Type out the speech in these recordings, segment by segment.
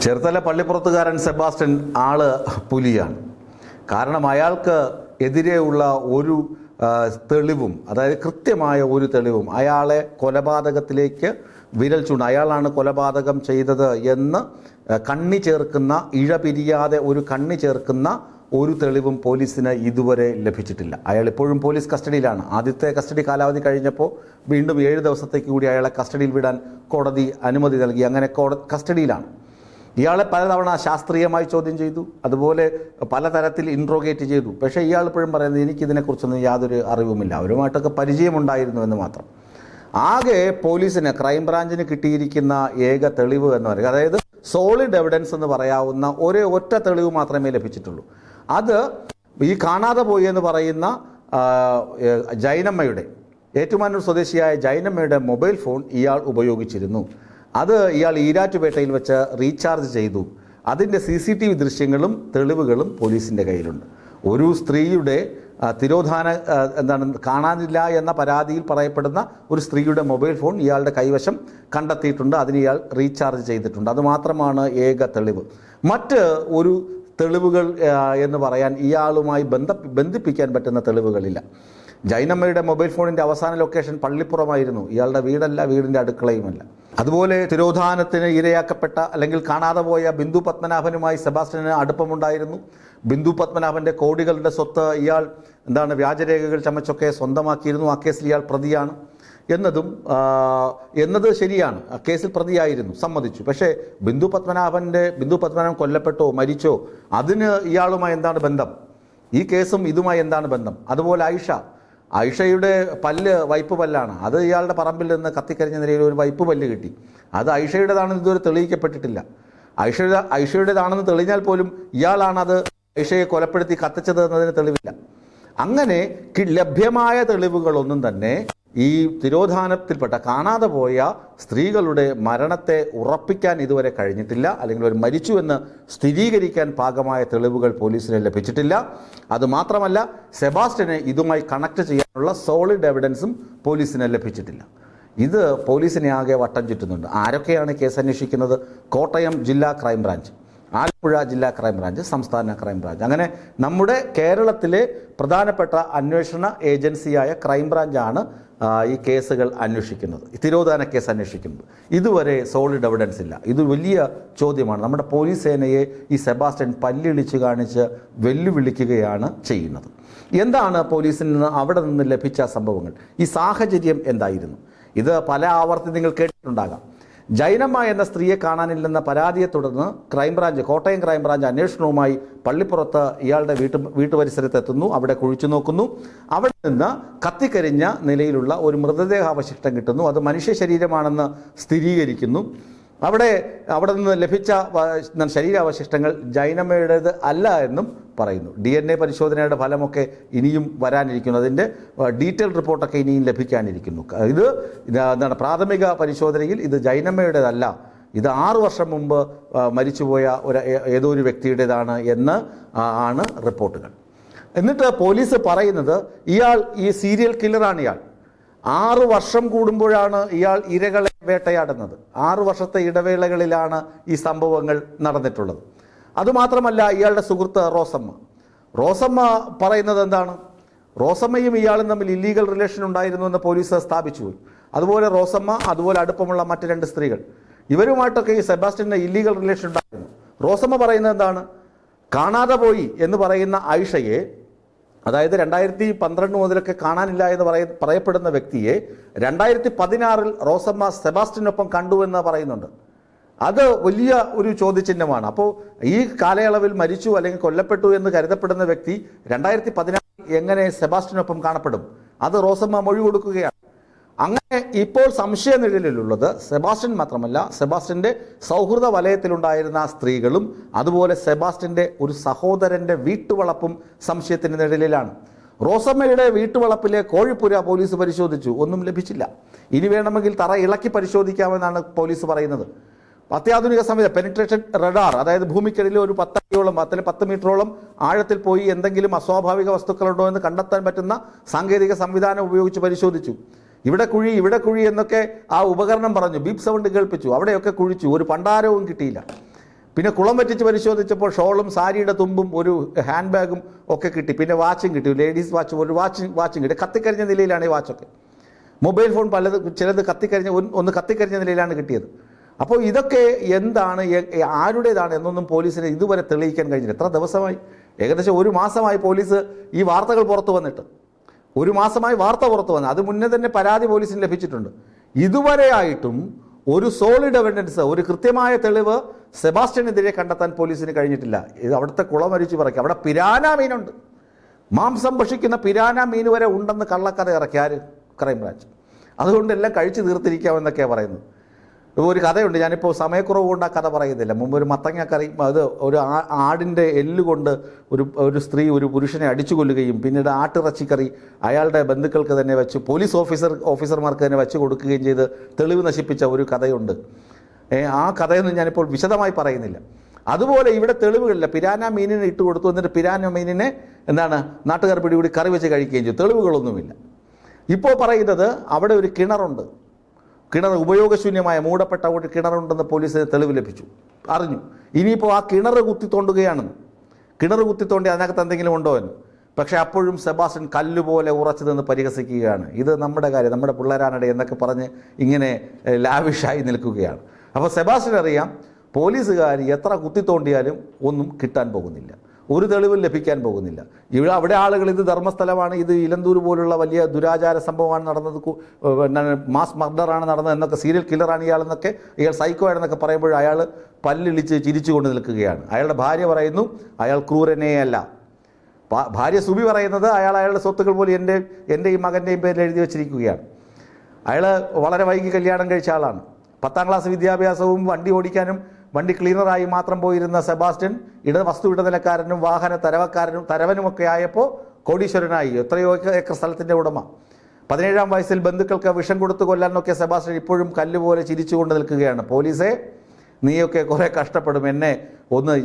Cherthala പള്ളിപ്പുറത്തുകാരൻ Sebastian ആള് പുലിയാണ്. കാരണം അയാൾക്ക് എതിരെയുള്ള ഒരു തെളിവും, അതായത് കൃത്യമായ ഒരു തെളിവും, അയാളെ കൊലപാതകത്തിലേക്ക് വിരൽ ചൂണ്ട, അയാളാണ് കൊലപാതകം ചെയ്തത് എന്ന് കണ്ണി ചേർക്കുന്ന, ഇഴ പിരിയാതെ ഒരു കണ്ണി ചേർക്കുന്ന ഒരു തെളിവും പോലീസിന് ഇതുവരെ ലഭിച്ചിട്ടില്ല. അയാൾ ഇപ്പോഴും പോലീസ് കസ്റ്റഡിയിലാണ്. ആദ്യത്തെ കസ്റ്റഡി കാലാവധി കഴിഞ്ഞപ്പോൾ വീണ്ടും 7 ദിവസത്തേക്ക് കൂടി അയാളെ കസ്റ്റഡിയിൽ വിടാൻ കോടതി അനുമതി നൽകി. അങ്ങനെ കസ്റ്റഡിയിലാണ്. ഇയാളെ പലതവണ ശാസ്ത്രീയമായി ചോദ്യം ചെയ്തു, അതുപോലെ പലതരത്തിൽ ഇൻട്രോഗേറ്റ് ചെയ്തു. പക്ഷേ ഇയാൾ ഇപ്പോഴും പറയുന്നത് എനിക്കിതിനെക്കുറിച്ചൊന്നും യാതൊരു അറിവുമില്ല, അവരുമായിട്ടൊക്കെ പരിചയമുണ്ടായിരുന്നു എന്ന് മാത്രം. ആകെ പോലീസിന്, ക്രൈംബ്രാഞ്ചിന് കിട്ടിയിരിക്കുന്ന ഏക തെളിവ് എന്ന് പറയുന്നത്, അതായത് സോളിഡ് എവിഡൻസ് എന്ന് പറയാവുന്ന ഒറ്റ തെളിവ് മാത്രമേ ലഭിച്ചിട്ടുള്ളൂ. അത് ഈ കാണാതെ പോയി എന്ന് പറയുന്ന ജൈനമ്മയുടെ, ഏറ്റുമാനൂർ സ്വദേശിയായ ജൈനമ്മയുടെ മൊബൈൽ ഫോൺ ഇയാൾ ഉപയോഗിച്ചിരുന്നു. അത് ഇയാൾ ഈരാറ്റുപേട്ടയിൽ വെച്ച് റീചാർജ് ചെയ്തു. അതിൻ്റെ CCTV ദൃശ്യങ്ങളും തെളിവുകളും പോലീസിൻ്റെ കയ്യിലുണ്ട്. ഒരു സ്ത്രീയുടെ തിരോധാന കാണാനില്ല എന്ന പരാതിയിൽ പറയപ്പെടുന്ന ഒരു സ്ത്രീയുടെ മൊബൈൽ ഫോൺ ഇയാളുടെ കൈവശം കണ്ടെത്തിയിട്ടുണ്ട്. അതിന് ഇയാൾ റീചാർജ് ചെയ്തിട്ടുണ്ട്. അതുമാത്രമാണ് ഏക തെളിവ്. മറ്റ് ഒരു തെളിവുകൾ എന്ന് പറയാൻ ഇയാളുമായി ബന്ധിപ്പിക്കാൻ പറ്റുന്ന തെളിവുകളില്ല. ജൈനമ്മയുടെ മൊബൈൽ ഫോണിൻ്റെ അവസാന ലൊക്കേഷൻ പള്ളിപ്പുറമായിരുന്നു. ഇയാളുടെ വീടല്ല, വീടിൻ്റെ അടുക്കളയുമല്ല. അതുപോലെ തിരോധാനത്തിന് ഇരയാക്കപ്പെട്ട അല്ലെങ്കിൽ കാണാതെ പോയ ബിന്ദു പത്മനാഭനുമായി സെബാസ്റ്റ്യന് അടുപ്പമുണ്ടായിരുന്നു. ബിന്ദു പത്മനാഭൻ്റെ കോടികളുടെ സ്വത്ത് ഇയാൾ വ്യാജരേഖകൾ ചമച്ചൊക്കെ സ്വന്തമാക്കിയിരുന്നു. ആ കേസിൽ ഇയാൾ പ്രതിയാണ് എന്നത് ശരിയാണ്. ആ കേസിൽ പ്രതിയായിരുന്നു, സമ്മതിച്ചു. പക്ഷേ ബിന്ദു പത്മനാഭൻ കൊല്ലപ്പെട്ടോ മരിച്ചോ അതിന് ഇയാളുമായി എന്താണ് ബന്ധം? ഈ കേസും ഇതുമായി എന്താണ് ബന്ധം? അതുപോലെ ഐഷയുടെ പല്ല് വൈപ്പ് പല്ലാണ്. അത് ഇയാളുടെ പറമ്പിൽ നിന്ന് കത്തിക്കരിഞ്ഞ നിലയിൽ ഒരു വൈപ്പ് പല്ല് കിട്ടി. അത് ഐഷയുടേതാണെന്ന് ഇതുവരെ തെളിയിക്കപ്പെട്ടിട്ടില്ല. ഐഷയുടേതാണെന്ന് തെളിഞ്ഞാൽ പോലും ഇയാളാണത് ഐഷയെ കൊലപ്പെടുത്തി കത്തിച്ചത് എന്നതിന് തെളിവില്ല. അങ്ങനെ ലഭ്യമായ തെളിവുകളൊന്നും തന്നെ ഈ തിരോധാനത്തിൽപ്പെട്ട കാണാതെ പോയ സ്ത്രീകളുടെ മരണത്തെ ഉറപ്പിക്കാൻ ഇതുവരെ കഴിഞ്ഞിട്ടില്ല, അല്ലെങ്കിൽ അവർ മരിച്ചു എന്ന് സ്ഥിരീകരിക്കാൻ പാകമായ തെളിവുകൾ പോലീസിന് ലഭിച്ചിട്ടില്ല. അതുമാത്രമല്ല, സെബാസ്റ്റ്യനെ ഇതുമായി കണക്ട് ചെയ്യാനുള്ള സോളിഡ് എവിഡൻസും പോലീസിന് ലഭിച്ചിട്ടില്ല. ഇത് പോലീസിനെ ആകെ വട്ടം ചുറ്റുന്നുണ്ട്. ആരൊക്കെയാണ് കേസ് അന്വേഷിക്കുന്നത്? കോട്ടയം ജില്ലാ ക്രൈംബ്രാഞ്ച്, ആലപ്പുഴ ജില്ലാ ക്രൈംബ്രാഞ്ച്, സംസ്ഥാന ക്രൈംബ്രാഞ്ച്. അങ്ങനെ നമ്മുടെ കേരളത്തിലെ പ്രധാനപ്പെട്ട അന്വേഷണ ഏജൻസിയായ ക്രൈംബ്രാഞ്ചാണ് ഈ കേസുകൾ അന്വേഷിക്കുന്നത്, തിരോധാന കേസ് അന്വേഷിക്കുന്നത്. ഇതുവരെ സോളിഡ് എവിഡൻസ് ഇല്ല. ഇത് വലിയ ചോദ്യമാണ്. നമ്മുടെ പോലീസ് സേനയെ ഈ സെബാസ്റ്റ്യൻ പല്ലിളിച്ച് കാണിച്ച് വെല്ലുവിളിക്കുകയാണ് ചെയ്യുന്നത്. എന്താണ് പോലീസിൽ നിന്ന് അവിടെ നിന്ന് ലഭിച്ച സംഭവങ്ങൾ? ഈ സാഹചര്യം എന്തായിരുന്നു? ഇത് പല ആവർത്തി നിങ്ങൾ കേട്ടിട്ടുണ്ടാകാം. ജൈനമ്മ എന്ന സ്ത്രീയെ കാണാനില്ലെന്ന പരാതിയെ തുടർന്ന് കോട്ടയം ക്രൈംബ്രാഞ്ച് അന്വേഷണവുമായി പള്ളിപ്പുറത്ത് ഇയാളുടെ വീട്ടുപരിസരത്തെത്തുന്നു. അവിടെ കുഴിച്ചു നോക്കുന്നു. അവിടെ നിന്ന് കത്തിക്കരിഞ്ഞ നിലയിലുള്ള ഒരു മൃതദേഹാവശിഷ്ടം കിട്ടുന്നു. അത് മനുഷ്യ ശരീരമാണെന്ന് സ്ഥിരീകരിക്കുന്നു. അവിടെ നിന്ന് ലഭിച്ച ശരീരാവശിഷ്ടങ്ങൾ ജൈനമ്മയുടേത് അല്ല എന്നും പറയുന്നു. DNA പരിശോധനയുടെ ഫലമൊക്കെ ഇനിയും വരാനിരിക്കുന്നു. അതിൻ്റെ ഡീറ്റെയിൽഡ് റിപ്പോർട്ടൊക്കെ ഇനിയും ലഭിക്കാനിരിക്കുന്നു. ഇത് പ്രാഥമിക പരിശോധനയിൽ ഇത് ജൈനമ്മയുടേതല്ല, ഇത് 6 വർഷം മുമ്പ് മരിച്ചുപോയ ഏതോ ഒരു വ്യക്തിയുടേതാണ് എന്ന് ആണ് റിപ്പോർട്ടുകൾ. എന്നിട്ട് പോലീസ് പറയുന്നത് ഇയാൾ ഈ സീരിയൽ കില്ലറാണ്. ഇയാൾ 6 വർഷം കൂടുമ്പോഴാണ് ഇയാൾ ഇരകളെ വേട്ടയാടുന്നത്. 6 വർഷത്തെ ഇടവേളകളിലാണ് ഈ സംഭവങ്ങൾ നടന്നിട്ടുള്ളത്. അതുമാത്രമല്ല, ഇയാളുടെ സുഹൃത്ത് റോസമ്മ പറയുന്നത് എന്താണ്? റോസമ്മയും ഇയാളും തമ്മിൽ ഇല്ലീഗൽ റിലേഷൻ ഉണ്ടായിരുന്നു എന്ന് പോലീസ് സ്ഥാപിച്ചു. അതുപോലെ റോസമ്മ, അതുപോലെ അടുപ്പമുള്ള മറ്റ് 2 സ്ത്രീകൾ, ഇവരുമായിട്ടൊക്കെ ഈ സെബാസ്റ്റ്യന് ഇല്ലീഗൽ റിലേഷൻ ഉണ്ടായിരുന്നു. റോസമ്മ പറയുന്നത് എന്താണ്? കാണാതെ പോയി എന്ന് പറയുന്ന ഐഷയെ, അതായത് 2012 മുതലൊക്കെ കാണാനില്ല എന്ന് പറയപ്പെടുന്ന വ്യക്തിയെ 2016 റോസമ്മ സെബാസ്റ്റ്യനൊപ്പം കണ്ടുവെന്ന് പറയുന്നുണ്ട്. അത് വലിയ ഒരു ചോദ്യചിഹ്നമാണ്. അപ്പോൾ ഈ കാലയളവിൽ മരിച്ചു അല്ലെങ്കിൽ കൊല്ലപ്പെട്ടു എന്ന് കരുതപ്പെടുന്ന വ്യക്തി 2016 എങ്ങനെ സെബാസ്റ്റ്യനൊപ്പം കാണപ്പെടും? അത് റോസമ്മ മൊഴി കൊടുക്കുകയാണ്. അങ്ങനെ ഇപ്പോൾ സംശയനിഴലിലുള്ളത് സെബാസ്റ്റ്യൻ മാത്രമല്ല, സെബാസ്റ്റ്യൻ്റെ സൗഹൃദ വലയത്തിലുണ്ടായിരുന്ന സ്ത്രീകളും അതുപോലെ സെബാസ്റ്റ്യൻ്റെ ഒരു സഹോദരൻ്റെ വീട്ടുവളപ്പും സംശയത്തിന് നിഴലിലാണ്. റോസമ്മയുടെ വീട്ടുവളപ്പിലെ കോഴിപ്പുര പോലീസ് പരിശോധിച്ചു, ഒന്നും ലഭിച്ചില്ല. ഇനി വേണമെങ്കിൽ തറ ഇളക്കി പരിശോധിക്കാമെന്നാണ് പോലീസ് പറയുന്നത്. അത്യാധുനിക സംവിധാനം, പെനിട്രേഷൻ റഡാർ, അതായത് ഭൂമിക്കടിയിൽ ഒരു 10 അടിയോളം 10 മീറ്ററോളം ആഴത്തിൽ പോയി എന്തെങ്കിലും അസ്വാഭാവിക വസ്തുക്കളുണ്ടോ എന്ന് കണ്ടെത്താൻ പറ്റുന്ന സാങ്കേതിക സംവിധാനം ഉപയോഗിച്ച് പരിശോധിച്ചു. ഇവിടെ കുഴി എന്നൊക്കെ ആ ഉപകരണം പറഞ്ഞു, ബീപ്പ് സൗണ്ട് കേൾപ്പിച്ചു, അവിടെയൊക്കെ കുഴിച്ചു, ഒരു പണ്ടാരവും കിട്ടിയില്ല. പിന്നെ കുളം വറ്റിച്ച് പരിശോധിച്ചപ്പോൾ ഷോളും സാരിയുടെ തുമ്പും ഒരു ഹാൻഡ് ബാഗും ഒക്കെ കിട്ടി. പിന്നെ വാച്ചും കിട്ടി, ലേഡീസ് വാച്ച്, ഒരു വാച്ചും കിട്ടി. കത്തിക്കരിഞ്ഞ നിലയിലാണ് ഈ വാച്ചൊക്കെ. മൊബൈൽ ഫോൺ ചിലത് ഒന്ന് കത്തിക്കരിഞ്ഞ നിലയിലാണ് കിട്ടിയത്. അപ്പോൾ ഇതൊക്കെ എന്താണ്, ആരുടേതാണ് എന്നൊന്നും പോലീസിന് ഇതുവരെ തെളിയിക്കാൻ കഴിഞ്ഞില്ല. എത്ര ദിവസമായി? ഏകദേശം 1 മാസമായി പോലീസ് ഈ വാർത്തകൾ പുറത്തു വന്നിട്ട്. 1 മാസമായി വാർത്ത പുറത്തു വന്നത്. അത് മുന്നേ തന്നെ പരാതി പോലീസിന് ലഭിച്ചിട്ടുണ്ട്. ഇതുവരെയായിട്ടും ഒരു സോളിഡ് എവിഡൻസ്, ഒരു കൃത്യമായ തെളിവ് സെബാസ്റ്റ്യനെതിരെ കണ്ടെത്താൻ പോലീസിന് കഴിഞ്ഞിട്ടില്ല. ഇത് അവിടുത്തെ കുളമരിച്ചു പറയ്ക്കുക. അവിടെ പിരാന മീനുണ്ട്, മാംസം ഭക്ഷിക്കുന്ന പിരാന മീൻ വരെ ഉണ്ടെന്ന് കള്ളക്കഥ ഇറക്കി ആര്? ക്രൈംബ്രാഞ്ച്. അതുകൊണ്ട് എല്ലാം കഴിച്ചു തീർത്തിരിക്കാമെന്നൊക്കെയാണ് പറയുന്നത്. ഒരു കഥയുണ്ട്, ഞാനിപ്പോൾ സമയക്കുറവ് കൊണ്ട് ആ കഥ പറയുന്നില്ല. മുമ്പ് ഒരു മത്തങ്ങക്കറി, അത് ഒരു ആടിൻ്റെ എല്ലുകൊണ്ട് ഒരു സ്ത്രീ ഒരു പുരുഷനെ അടിച്ചു കൊല്ലുകയും പിന്നീട് ആട്ടിറച്ചിക്കറി അയാളുടെ ബന്ധുക്കൾക്ക് തന്നെ വെച്ച് പോലീസ് ഓഫീസർമാർക്ക് തന്നെ വെച്ച് കൊടുക്കുകയും ചെയ്ത് തെളിവ് നശിപ്പിച്ച ഒരു കഥയുണ്ട്. ആ കഥയൊന്നും ഞാനിപ്പോൾ വിശദമായി പറയുന്നില്ല. അതുപോലെ ഇവിടെ തെളിവുകളില്ല. പിരാന മീനിനെ ഇട്ട് കൊടുത്തു, എന്നിട്ട് പിരാന മീനിനെ നാട്ടുകാർ പിടികൂടി കറി വെച്ച് കഴിക്കുകയും ചെയ്തു. തെളിവുകളൊന്നുമില്ല. ഇപ്പോൾ പറയുന്നത് അവിടെ ഒരു കിണറുണ്ട്, കിണർ ഉപയോഗശൂന്യമായ മൂടപ്പെട്ട ഒരു കിണറുണ്ടെന്ന് പോലീസിന് തെളിവ് ലഭിച്ചു, അറിഞ്ഞു. ഇനിയിപ്പോൾ ആ കിണർ കുത്തിത്തോണ്ടുകയാണെന്ന്. കിണർ കുത്തിത്തോണ്ടി അതിനകത്ത് എന്തെങ്കിലും ഉണ്ടോ എന്ന്. പക്ഷേ അപ്പോഴും സെബാസ്റ്റ്യൻ കല്ലുപോലെ ഉറച്ചു നിന്ന് പരിഹസിക്കുകയാണ്. ഇത് നമ്മുടെ കാര്യം, നമ്മുടെ പിള്ളേരാനടെ എന്നൊക്കെ പറഞ്ഞ് ഇങ്ങനെ ലാവിഷായി നിൽക്കുകയാണ്. അപ്പോൾ സെബാസ്റ്റ്യൻ അറിയാം, പോലീസുകാർ എത്ര കുത്തിത്തോണ്ടിയാലും ഒന്നും കിട്ടാൻ പോകുന്നില്ല, ഒരു തെളിവും ലഭിക്കാൻ പോകുന്നില്ല. അവിടെ ആളുകൾ ഇത് ധർമ്മസ്ഥലമാണ്, ഇത് ഇലന്തൂർ പോലുള്ള വലിയ ദുരാചാര സംഭവമാണ് നടന്നത്, മാസ് മർഡറാണ് നടന്നത് എന്നൊക്കെ, സീരിയൽ കില്ലറാണ് ഇയാളെന്നൊക്കെ, ഇയാൾ സൈക്കോ ആണെന്നൊക്കെ പറയുമ്പോൾ അയാൾ പല്ലിളിച്ച് ചിരിച്ചുകൊണ്ട് നിൽക്കുകയാണ്. അയാളുടെ ഭാര്യ പറയുന്നു അയാൾ ക്രൂരനെയല്ല. ഭാര്യ സുബി പറയുന്നത് അയാളുടെ സ്വത്തുക്കൾ പോലും എൻ്റെയും മകൻ്റെയും പേരിൽ എഴുതി വെച്ചിരിക്കുകയാണ്. അയാൾ വളരെ വൈകി കല്യാണം കഴിച്ച ആളാണ്. 10ാം ക്ലാസ് വിദ്യാഭ്യാസവും വണ്ടി ഓടിക്കാനും വണ്ടി ക്ലീനറായി മാത്രം പോയിരുന്ന സെബാസ്റ്റ്യൻ വസ്തു ഇടനിലക്കാരനും വാഹന തരവനുമൊക്കെ ആയപ്പോൾ കോടീശ്വരനായി. എത്രയോ ഏക്കർ സ്ഥലത്തിൻ്റെ ഉടമ. 17ാം വയസ്സിൽ ബന്ധുക്കൾക്ക് വിഷം കൊടുത്തു കൊല്ലാനൊക്കെ സെബാസ്റ്റ്യൻ ഇപ്പോഴും കല്ലുപോലെ ചിരിച്ചുകൊണ്ട് നിൽക്കുകയാണ്. പോലീസെ, നീയൊക്കെ കുറേ കഷ്ടപ്പെടും എന്നെ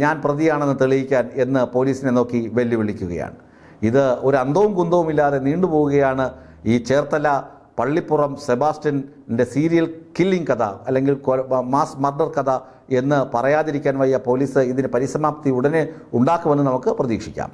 ഞാൻ പ്രതിയാണെന്ന് തെളിയിക്കാൻ എന്ന് പോലീസിനെ നോക്കി വെല്ലുവിളിക്കുകയാണ്. ഇത് ഒരു അന്തവും കുന്തവും ഇല്ലാതെ നീണ്ടുപോവുകയാണ് ഈ ചേർത്തല പള്ളിപ്പുറം സെബാസ്റ്റ്യൻ്റെ സീരിയൽ കില്ലിംഗ് കഥ, അല്ലെങ്കിൽ മാസ് മർഡർ കഥ എന്ന് പറയാതിരിക്കാൻ വയ്യ. പോലീസ് ഇതിന് പരിസമാപ്തി ഉടനെ ഉണ്ടാക്കുമെന്ന് നമുക്ക് പ്രതീക്ഷിക്കാം.